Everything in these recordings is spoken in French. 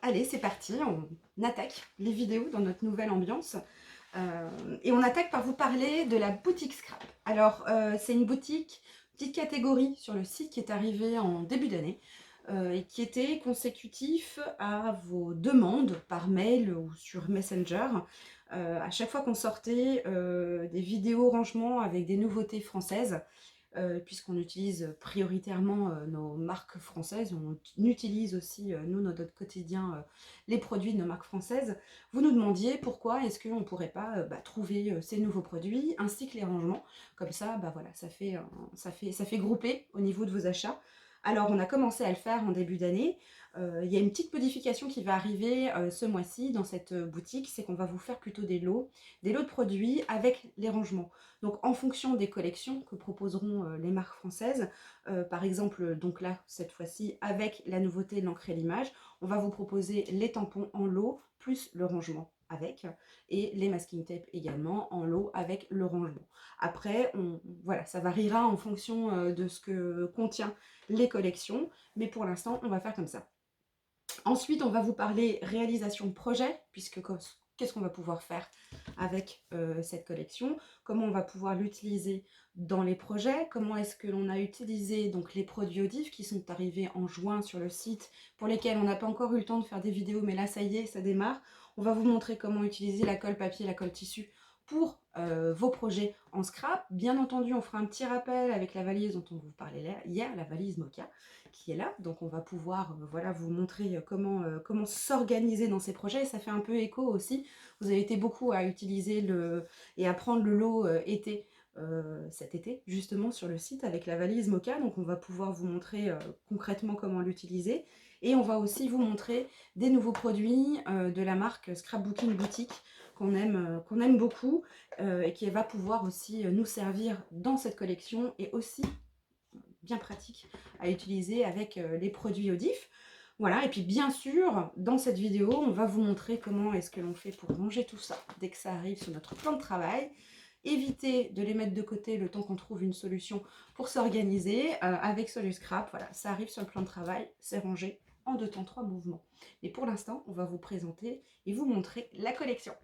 Allez, c'est parti, on attaque les vidéos dans notre nouvelle ambiance. Et on attaque par vous parler de la boutique Scrap. Alors, c'est une boutique, petite catégorie sur le site qui est arrivée en début d'année et qui était consécutif à vos demandes par mail ou sur Messenger. À chaque fois qu'on sortait des vidéos rangement avec des nouveautés françaises, puisqu'on utilise prioritairement nos marques françaises, on utilise aussi, nous, dans notre quotidien, les produits de nos marques françaises. Vous nous demandiez pourquoi est-ce qu'on ne pourrait pas trouver ces nouveaux produits, ainsi que les rangements. Comme ça, voilà, ça fait grouper au niveau de vos achats. Alors, on a commencé à le faire en début d'année. Il y a une petite modification qui va arriver ce mois-ci dans cette boutique, c'est qu'on va vous faire plutôt des lots de produits avec les rangements. Donc en fonction des collections que proposeront les marques françaises, par exemple, donc là, cette fois-ci, avec la nouveauté de l'encre et l'image, on va vous proposer les tampons en lot, plus le rangement avec, et les masking tape également en lot avec le rangement. Après, voilà, ça variera en fonction de ce que contient les collections, mais pour l'instant, on va faire comme ça. Ensuite, on va vous parler réalisation de projet, puisque qu'est-ce qu'on va pouvoir faire avec cette collection, comment on va pouvoir l'utiliser dans les projets, comment est-ce que l'on a utilisé donc les produits Odif qui sont arrivés en juin sur le site, pour lesquels on n'a pas encore eu le temps de faire des vidéos, mais là ça y est, ça démarre. On va vous montrer comment utiliser la colle papier, la colle tissu pour vos projets en scrap. Bien entendu, on fera un petit rappel avec la valise dont on vous parlait hier, la valise Moka, qui est là. Donc on va pouvoir voilà, vous montrer comment s'organiser dans ces projets. Et ça fait un peu écho aussi. Vous avez été beaucoup à utiliser et à prendre le lot été. Cet été justement sur le site avec la valise Moka, donc on va pouvoir vous montrer concrètement comment l'utiliser, et on va aussi vous montrer des nouveaux produits de la marque Scrapbooking Boutique qu'on aime beaucoup et qui va pouvoir aussi nous servir dans cette collection, et aussi bien pratique à utiliser avec les produits Odif. Voilà, et puis bien sûr, dans cette vidéo, on va vous montrer comment est-ce que l'on fait pour ranger tout ça dès que ça arrive sur notre plan de travail. Éviter de les mettre de côté le temps qu'on trouve une solution pour s'organiser. Avec Soluscrap, voilà, ça arrive sur le plan de travail, c'est rangé en 2 temps 3 mouvements. Et pour l'instant, on va vous présenter et vous montrer la collection.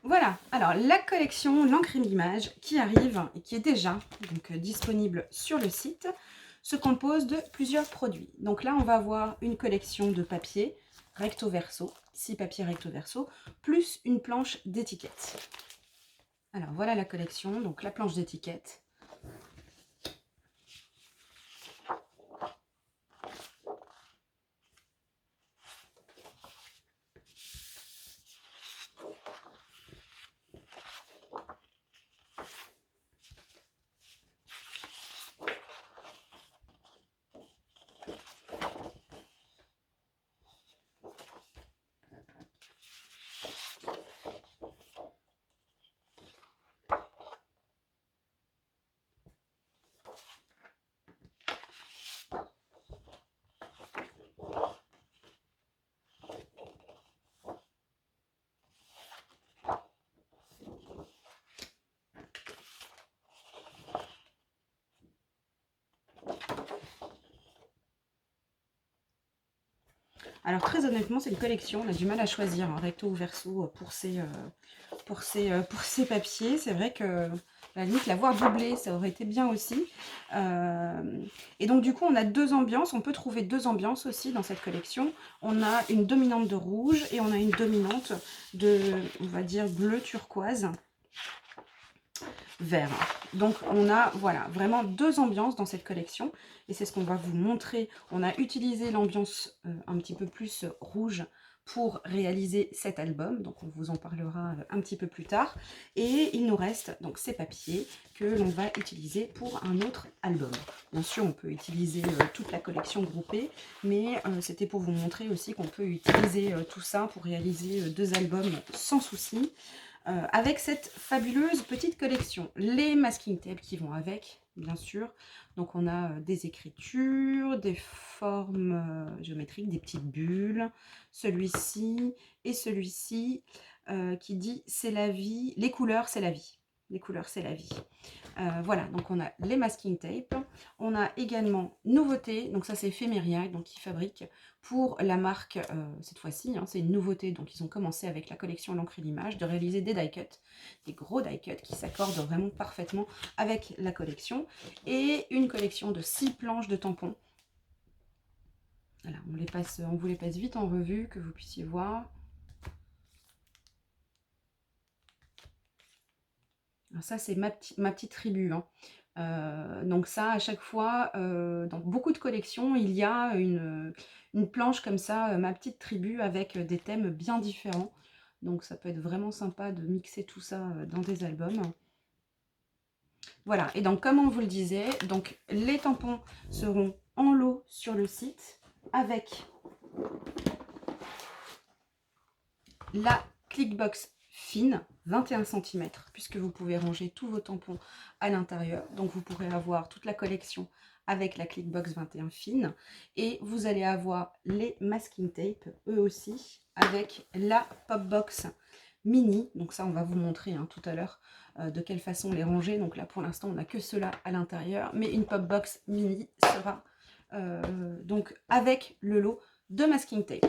Voilà, alors la collection l'encre et l'image qui arrive et qui est déjà donc, disponible sur le site se compose de plusieurs produits. Donc là, on va avoir une collection de papier recto verso, 6 papiers recto verso, plus une planche d'étiquettes. Alors voilà la collection, donc la planche d'étiquettes. Alors très honnêtement, c'est une collection, on a du mal à choisir un recto ou verso pour ces papiers. C'est vrai que à la limite, l'avoir doublé, ça aurait été bien aussi. Et donc du coup, on a 2 ambiances, on peut trouver 2 ambiances aussi dans cette collection. On a une dominante de rouge et on a une dominante de, on va dire, bleu turquoise vert. Donc on a voilà vraiment 2 ambiances dans cette collection, et c'est ce qu'on va vous montrer. On a utilisé l'ambiance un petit peu plus rouge pour réaliser cet album, donc on vous en parlera un petit peu plus tard. Et il nous reste donc ces papiers que l'on va utiliser pour un autre album. Bien sûr, on peut utiliser toute la collection groupée, mais c'était pour vous montrer aussi qu'on peut utiliser tout ça pour réaliser 2 albums sans souci. Avec cette fabuleuse petite collection. Les masking tapes qui vont avec, bien sûr. Donc on a des écritures, des formes géométriques, des petites bulles. Celui-ci et celui-ci qui dit « c'est la vie, les couleurs c'est la vie ». les couleurs c'est la vie. Voilà, donc on a les masking tape, on a également nouveauté, donc ça c'est Ephemeria, donc qui fabrique pour la marque, cette fois-ci, hein, c'est une nouveauté, donc ils ont commencé avec la collection L'encre et l'image, de réaliser des die cuts, des gros die cuts qui s'accordent vraiment parfaitement avec la collection, et une collection de 6 planches de tampons. Voilà, on vous les passe vite en revue, que vous puissiez voir. Alors ça, c'est ma petite tribu, hein. Donc ça, à chaque fois, dans beaucoup de collections, il y a une planche comme ça, ma petite tribu, avec des thèmes bien différents. Donc ça peut être vraiment sympa de mixer tout ça dans des albums. Voilà, et donc comme on vous le disait, donc les tampons seront en lot sur le site avec la Clickbox fine, 21 cm, puisque vous pouvez ranger tous vos tampons à l'intérieur. Donc vous pourrez avoir toute la collection avec la Clickbox 21 fine. Et vous allez avoir les masking tape, eux aussi, avec la Popbox mini. Donc ça, on va vous montrer hein, tout à l'heure de quelle façon les ranger. Donc là, pour l'instant, on n'a que cela à l'intérieur. Mais une Popbox mini sera donc avec le lot de masking tape.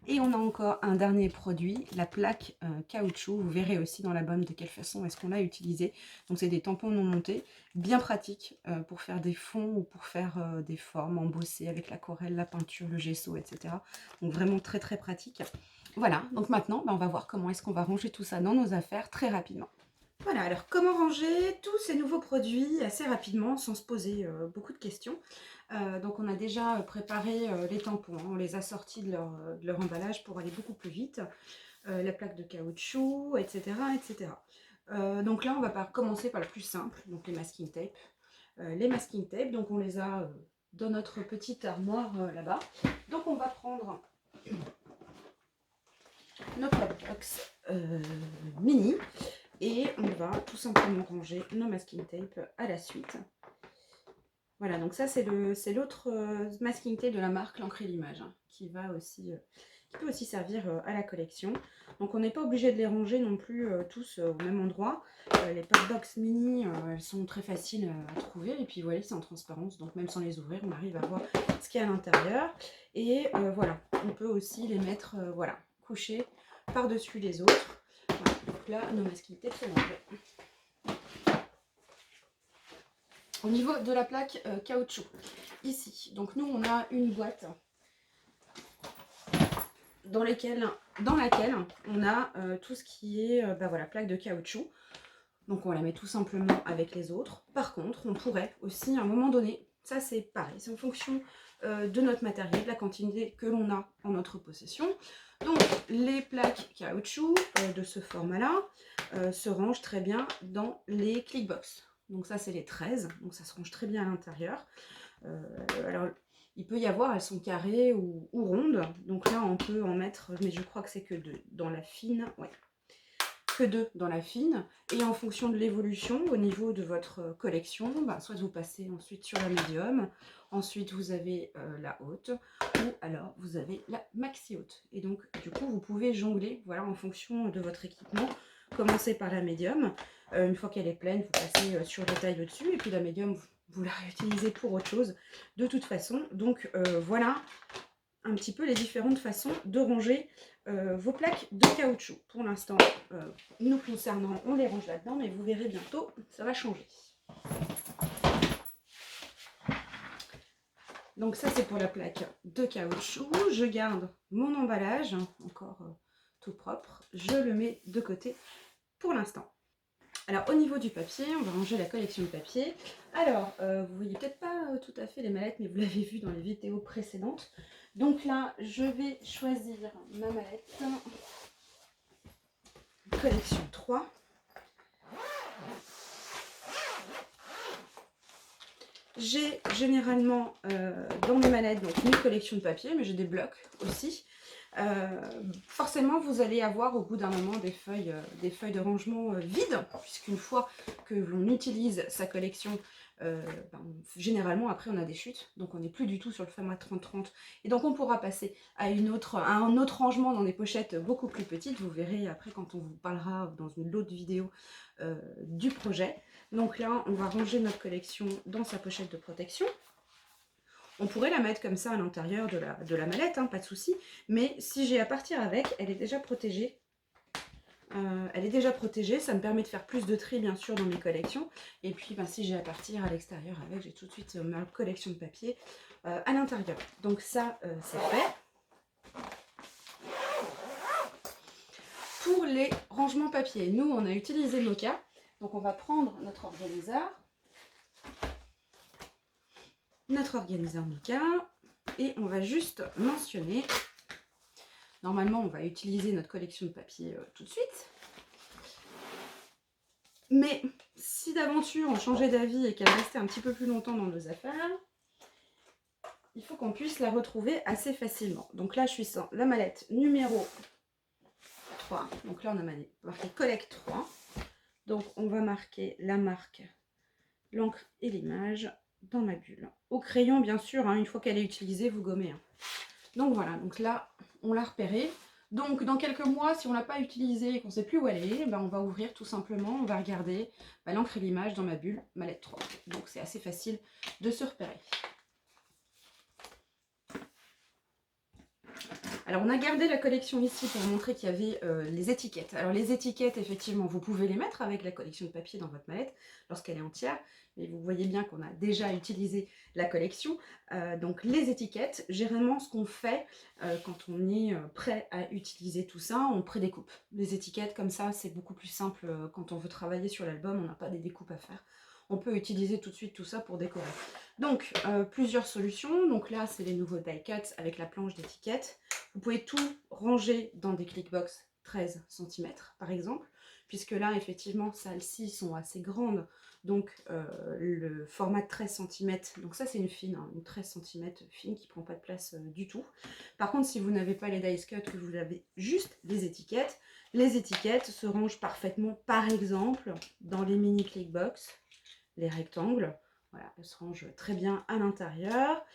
Et on a encore un dernier produit, la plaque caoutchouc. Vous verrez aussi dans l'album de quelle façon est-ce qu'on l'a utilisé. Donc c'est des tampons non montés, bien pratiques pour faire des fonds ou pour faire des formes embossées avec l'aquarelle, la peinture, le gesso, etc. Donc vraiment très très pratique. Voilà, donc maintenant on va voir comment est-ce qu'on va ranger tout ça dans nos affaires très rapidement. Voilà, alors comment ranger tous ces nouveaux produits assez rapidement sans se poser beaucoup de questions. Donc on a déjà préparé les tampons, hein, on les a sortis de leur emballage pour aller beaucoup plus vite. La plaque de caoutchouc, etc. etc. Donc là on va commencer par le plus simple, donc les masking tape. Les masking tape, donc on les a dans notre petite armoire là-bas. Donc on va prendre nos Popbox mini. Et on va tout simplement ranger nos masking tape à la suite. Voilà, donc ça c'est l'autre masking tape de la marque L'encre et l'image, hein, qui peut aussi servir à la collection. Donc on n'est pas obligé de les ranger non plus tous au même endroit. Les Popbox mini, elles sont très faciles à trouver. Et puis voilà, c'est en transparence, donc même sans les ouvrir, on arrive à voir ce qu'il y a à l'intérieur. Et voilà, on peut aussi les mettre voilà, couchés par-dessus les autres. Voilà, donc là, nos masking tape sont rangés. Au niveau de la plaque caoutchouc, ici, donc nous on a une boîte dans laquelle on a tout ce qui est voilà, plaque de caoutchouc. Donc on la met tout simplement avec les autres. Par contre, on pourrait aussi à un moment donné, ça c'est pareil, c'est en fonction de notre matériel, de la quantité que l'on a en notre possession. Donc les plaques caoutchouc de ce format-là se rangent très bien dans les Clickbox. Donc ça c'est les 13, donc ça se range très bien à l'intérieur. Alors il peut y avoir, elles sont carrées ou rondes, donc là on peut en mettre, mais je crois que c'est que 2 dans la fine, ouais, que 2 dans la fine, et en fonction de l'évolution au niveau de votre collection, soit vous passez ensuite sur la médium, ensuite vous avez la haute, ou alors vous avez la maxi haute, et donc du coup vous pouvez jongler, voilà, en fonction de votre équipement. Commencez par la médium, une fois qu'elle est pleine, vous passez sur les tailles au-dessus, et puis la médium, vous la réutilisez pour autre chose de toute façon. Donc voilà un petit peu les différentes façons de ranger vos plaques de caoutchouc. Pour l'instant, nous concernant, on les range là-dedans, mais vous verrez bientôt, ça va changer. Donc ça, c'est pour la plaque de caoutchouc. Je garde mon emballage, hein, encore tout propre. Je le mets de côté pour l'instant. Alors au niveau du papier, on va ranger la collection de papier. Alors, vous voyez peut-être pas tout à fait les mallettes, mais vous l'avez vu dans les vidéos précédentes. Donc là, je vais choisir ma mallette collection 3. J'ai généralement dans mes mallettes donc une collection de papier, mais j'ai des blocs aussi. Forcément, vous allez avoir au bout d'un moment des feuilles de rangement vides, puisqu'une fois que l'on utilise sa collection, généralement après on a des chutes, donc on n'est plus du tout sur le format 30-30. Et donc on pourra passer à un autre rangement dans des pochettes beaucoup plus petites. Vous verrez après quand on vous parlera dans une autre vidéo du projet. Donc là, on va ranger notre collection dans sa pochette de protection. On pourrait la mettre comme ça à l'intérieur de la mallette, hein, pas de souci. Mais si j'ai à partir avec, elle est déjà protégée. Ça me permet de faire plus de tri bien sûr dans mes collections. Et puis si j'ai à partir à l'extérieur avec, j'ai tout de suite ma collection de papier à l'intérieur. Donc ça, c'est fait. Pour les rangements papier, nous on a utilisé Moka. Donc on va prendre notre organiseur Moka et on va juste mentionner. Normalement, on va utiliser notre collection de papier tout de suite. Mais si d'aventure on changeait d'avis et qu'elle restait un petit peu plus longtemps dans nos affaires, il faut qu'on puisse la retrouver assez facilement. Donc là, je suis sur la mallette numéro 3. Donc là, on a marqué Collect 3. Donc on va marquer la marque, l'encre et l'image dans ma bulle. Au crayon, bien sûr, hein, une fois qu'elle est utilisée, vous gommez. Hein. Donc voilà, donc là, on l'a repérée. Donc dans quelques mois, si on ne l'a pas utilisée et qu'on ne sait plus où elle est, on va ouvrir tout simplement, on va regarder l'encre et l'image dans ma bulle, mallette 3. Donc c'est assez facile de se repérer. Alors on a gardé la collection ici pour montrer qu'il y avait les étiquettes. Alors les étiquettes, effectivement, vous pouvez les mettre avec la collection de papier dans votre mallette lorsqu'elle est entière. Mais vous voyez bien qu'on a déjà utilisé la collection. Donc les étiquettes, généralement ce qu'on fait quand on est prêt à utiliser tout ça, on prédécoupe. Les étiquettes comme ça, c'est beaucoup plus simple quand on veut travailler sur l'album, on n'a pas des découpes à faire. On peut utiliser tout de suite tout ça pour décorer. Donc, plusieurs solutions. Donc là, c'est les nouveaux die cuts avec la planche d'étiquette. Vous pouvez tout ranger dans des clickbox 13 cm, par exemple, puisque là, effectivement, celles-ci sont assez grandes. Donc, le format de 13 cm, donc ça, c'est une fine, hein, une 13 cm fine qui ne prend pas de place du tout. Par contre, si vous n'avez pas les die cuts, que vous avez juste les étiquettes se rangent parfaitement, par exemple, dans les mini clickbox. Les rectangles, voilà, elles se rangent très bien à l'intérieur.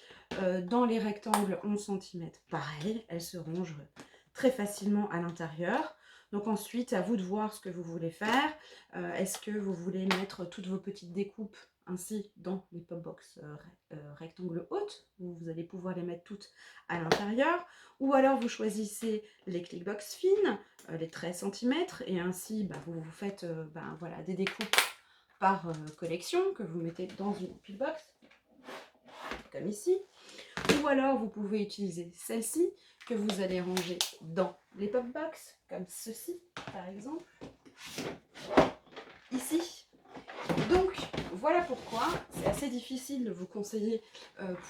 Dans les rectangles 11 cm, pareil, elles se rangent très facilement à l'intérieur. Donc ensuite, à vous de voir ce que vous voulez faire. Est-ce que vous voulez mettre toutes vos petites découpes ainsi dans les pop-box rectangles hautes, où vous allez pouvoir les mettre toutes à l'intérieur, ou alors vous choisissez les clickbox fines, les 13 cm, et ainsi vous faites voilà, des découpes par collection que vous mettez dans une pillbox comme ici, ou alors vous pouvez utiliser celle-ci que vous allez ranger dans les pop box comme ceci par exemple ici. Donc voilà pourquoi c'est assez difficile de vous conseiller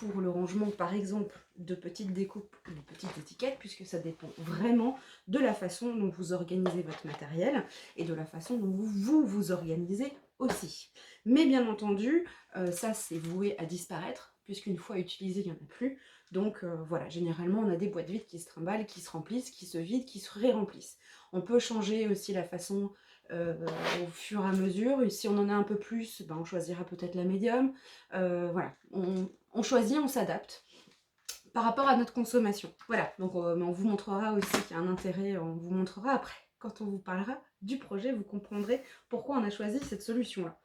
pour le rangement par exemple de petites découpes ou de petites étiquettes, puisque ça dépend vraiment de la façon dont vous organisez votre matériel et de la façon dont vous organisez aussi. Mais bien entendu, ça c'est voué à disparaître, puisqu'une fois utilisé, il n'y en a plus. Donc voilà, généralement on a des boîtes vides qui se trimballent, qui se remplissent, qui se vident, qui se ré-remplissent. On peut changer aussi la façon au fur et à mesure. Et si on en a un peu plus, on choisira peut-être la médium. Voilà, on choisit, on s'adapte par rapport à notre consommation. Voilà, donc on vous montrera aussi qu'il y a un intérêt, on vous montrera après. Quand on vous parlera du projet, vous comprendrez pourquoi on a choisi cette solution-là.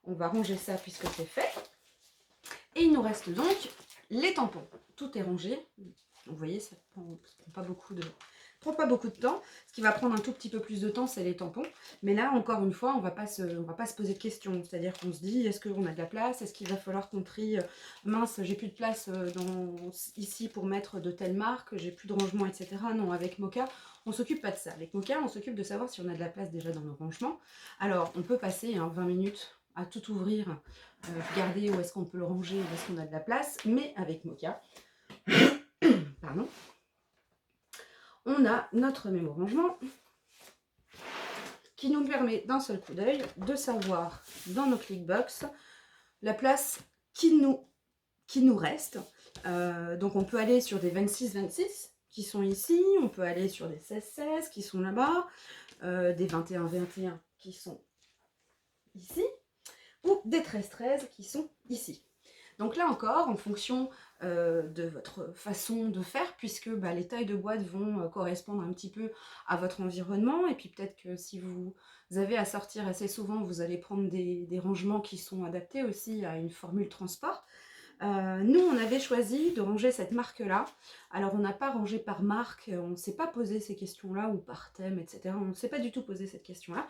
On va ranger ça puisque c'est fait. Et il nous reste donc les tampons. Tout est rangé. Vous voyez, ça prend pas beaucoup de temps. Ce qui va prendre un tout petit peu plus de temps, c'est les tampons. Mais là, encore une fois, on va pas se poser de questions. C'est-à-dire qu'on se dit, est-ce qu'on a de la place? Est-ce qu'il va falloir qu'on trie? Mince, j'ai plus de place ici pour mettre de telle marque, j'ai plus de rangement, etc. Non, avec Moka, on s'occupe pas de ça. Avec Moka, on s'occupe de savoir si on a de la place déjà dans nos rangements. Alors, on peut passer 20 minutes à tout ouvrir, regarder où est-ce qu'on peut le ranger, où est-ce qu'on a de la place. Mais avec Moka, pardon, on a notre mémo rangement qui nous permet d'un seul coup d'œil de savoir dans nos clickbox la place qui nous reste. Donc on peut aller sur des 26-26 qui sont ici, on peut aller sur des 16-16 qui sont là-bas, des 21-21 qui sont ici, ou des 13-13 qui sont ici. Donc là encore, en fonction de votre façon de faire, puisque les tailles de boîte vont correspondre un petit peu à votre environnement, et puis peut-être que si vous avez à sortir assez souvent, vous allez prendre des rangements qui sont adaptés aussi à une formule transport. Nous, on avait choisi de ranger cette marque-là. Alors, on n'a pas rangé par marque, on ne s'est pas posé ces questions-là, ou par thème, etc. On ne s'est pas du tout posé cette question-là.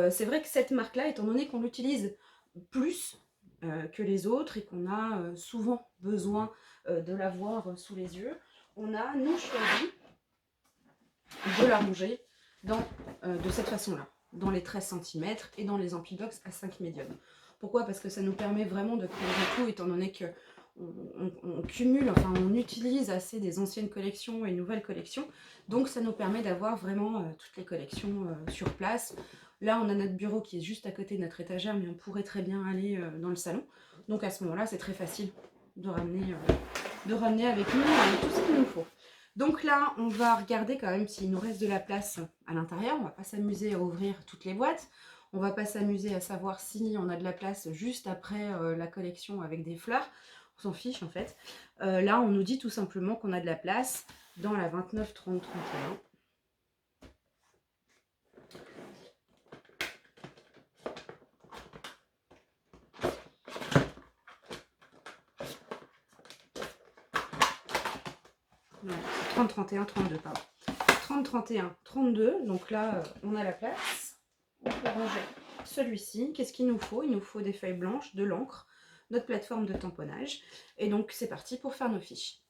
C'est vrai que cette marque-là, étant donné qu'on l'utilise plus que les autres et qu'on a souvent besoin de l'avoir sous les yeux, on a, nous, choisi de la ranger de cette façon-là, dans les 13 cm et dans les Ampibox à 5 médium. Pourquoi? Parce que ça nous permet vraiment de couvrir tout, étant donné que on cumule, enfin on utilise assez des anciennes collections et nouvelles collections, donc ça nous permet d'avoir vraiment toutes les collections sur place. Là on a notre bureau qui est juste à côté de notre étagère, mais on pourrait très bien aller dans le salon, donc à ce moment là c'est très facile de ramener avec nous tout ce qu'il nous faut. Donc là, on va regarder quand même s'il nous reste de la place à l'intérieur. On va pas s'amuser à ouvrir toutes les boîtes. On va pas s'amuser à savoir si on a de la place juste après la collection avec des fleurs. On s'en fiche en fait. Là, on nous dit tout simplement qu'on a de la place dans la 29 30 31. Non, c'est 30 31 32, pardon. 30 31 32. Donc là, on a la place. On peut ranger celui-ci. Qu'est-ce qu'il nous faut? Il nous faut des feuilles blanches, de l'encre, notre plateforme de tamponnage. Et donc, c'est parti pour faire nos fiches.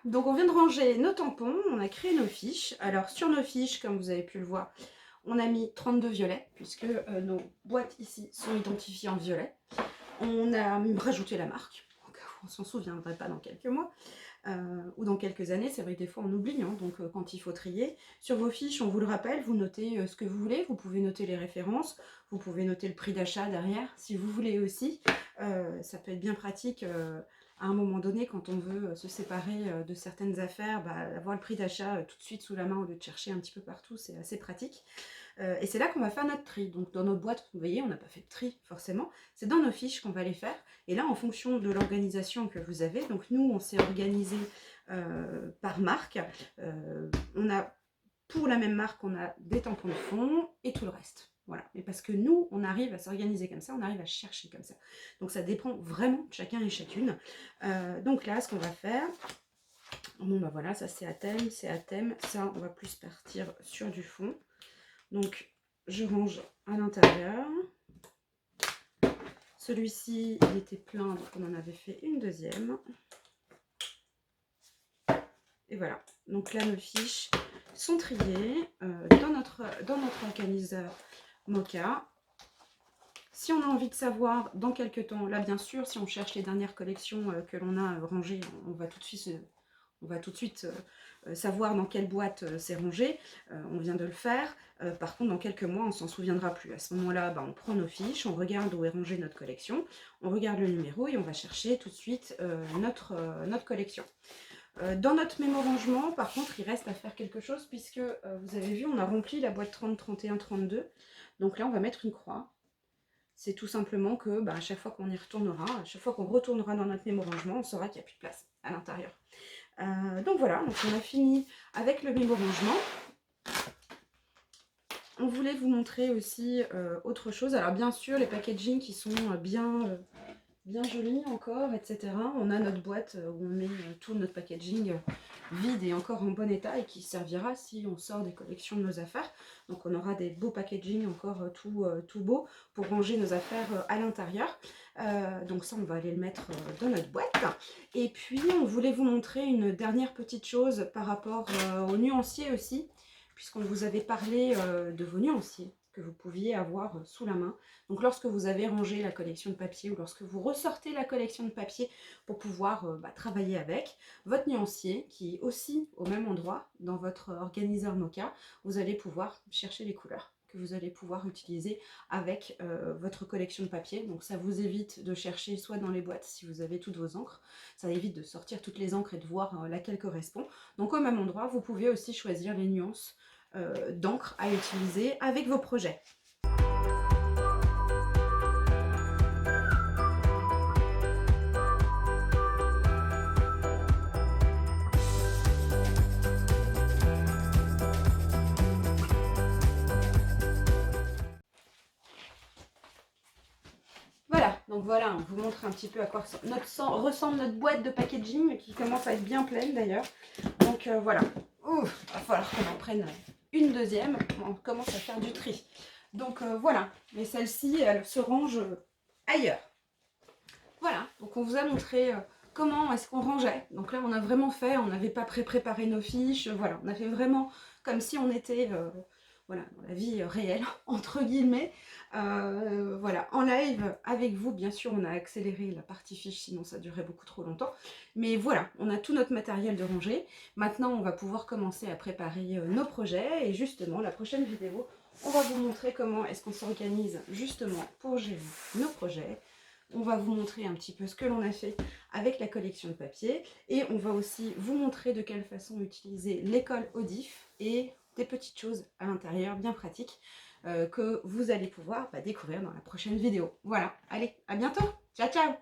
Donc on vient de ranger nos tampons, on a créé nos fiches. Alors sur nos fiches, comme vous avez pu le voir, on a mis 32 violets, puisque nos boîtes ici sont identifiées en violet. On a rajouté la marque, donc on s'en souviendrait pas dans quelques mois, ou dans quelques années. C'est vrai que des fois on oublie, hein, donc quand il faut trier. Sur vos fiches, on vous le rappelle, vous notez ce que vous voulez, vous pouvez noter les références, vous pouvez noter le prix d'achat derrière, si vous voulez aussi. Ça peut être bien pratique à un moment donné, quand on veut se séparer de certaines affaires, avoir le prix d'achat tout de suite sous la main au lieu de chercher un petit peu partout, c'est assez pratique. Et c'est là qu'on va faire notre tri. Donc dans notre boîte, vous voyez, on n'a pas fait de tri forcément, c'est dans nos fiches qu'on va les faire. Et là, en fonction de l'organisation que vous avez, donc nous, on s'est organisé par marque. On a, pour la même marque, on a des tampons de fond et tout le reste. Voilà, mais parce que nous, on arrive à s'organiser comme ça, on arrive à chercher comme ça. Donc ça dépend vraiment de chacun et chacune. Donc là, ce qu'on va faire, Bon bah voilà, ça c'est à thème, c'est à thème. Ça, on va plus partir sur du fond. Donc, je range à l'intérieur. Celui-ci, il était plein, donc on en avait fait une deuxième. Et voilà. Donc là, nos fiches sont triées dans notre organiseur Moka. Si on a envie de savoir dans quelques temps, là bien sûr, si on cherche les dernières collections que l'on a rangées, on va tout de suite savoir dans quelle boîte c'est rangé. On vient de le faire. Par contre, dans quelques mois, on s'en souviendra plus. À ce moment-là, bah, on prend nos fiches, on regarde où est rangée notre collection, on regarde le numéro et on va chercher tout de suite notre collection. Dans notre mémo rangement, par contre, il reste à faire quelque chose puisque vous avez vu, on a rempli la boîte 30, 31, 32. Donc là, on va mettre une croix. C'est tout simplement que à chaque fois qu'on y retournera, à chaque fois qu'on retournera dans notre mémo rangement, on saura qu'il n'y a plus de place à l'intérieur. Donc voilà, donc on a fini avec le mémo rangement. On voulait vous montrer aussi autre chose. Alors bien sûr, les packaging qui sont bien jolis encore, etc. On a notre boîte où on met tout notre packaging vide et encore en bon état et qui servira si on sort des collections de nos affaires. Donc on aura des beaux packaging encore tout beaux pour ranger nos affaires à l'intérieur. Donc ça, on va aller le mettre dans notre boîte. Et puis, on voulait vous montrer une dernière petite chose par rapport aux nuanciers aussi, puisqu'on vous avait parlé de vos nuanciers que vous pouviez avoir sous la main. Donc lorsque vous avez rangé la collection de papier ou lorsque vous ressortez la collection de papier pour pouvoir travailler avec, votre nuancier qui est aussi au même endroit dans votre organiseur Moka, vous allez pouvoir chercher les couleurs que vous allez pouvoir utiliser avec votre collection de papier. Donc ça vous évite de chercher soit dans les boîtes si vous avez toutes vos encres, ça évite de sortir toutes les encres et de voir laquelle correspond. Donc au même endroit, vous pouvez aussi choisir les nuances d'encre à utiliser avec vos projets. Voilà, donc voilà, on vous montre un petit peu à quoi ressemble notre boîte de packaging qui commence à être bien pleine d'ailleurs. Donc voilà, il va falloir qu'on en prenne une deuxième, on commence à faire du tri. Donc voilà, mais celle-ci, elle se range ailleurs. Voilà, donc on vous a montré comment est-ce qu'on rangeait. Donc là, on a vraiment fait, on n'avait pas préparé nos fiches, voilà, on a fait vraiment comme si on était voilà, dans la vie réelle, entre guillemets. Voilà, en live avec vous, bien sûr, on a accéléré la partie fiche, sinon ça durait beaucoup trop longtemps. Mais voilà, on a tout notre matériel de rangée. Maintenant, on va pouvoir commencer à préparer nos projets. Et justement, la prochaine vidéo, on va vous montrer comment est-ce qu'on s'organise justement pour gérer nos projets. On va vous montrer un petit peu ce que l'on a fait avec la collection de papier et on va aussi vous montrer de quelle façon utiliser l'école Audif et des petites choses à l'intérieur bien pratiques que vous allez pouvoir découvrir dans la prochaine vidéo. Voilà, allez, à bientôt. Ciao, ciao.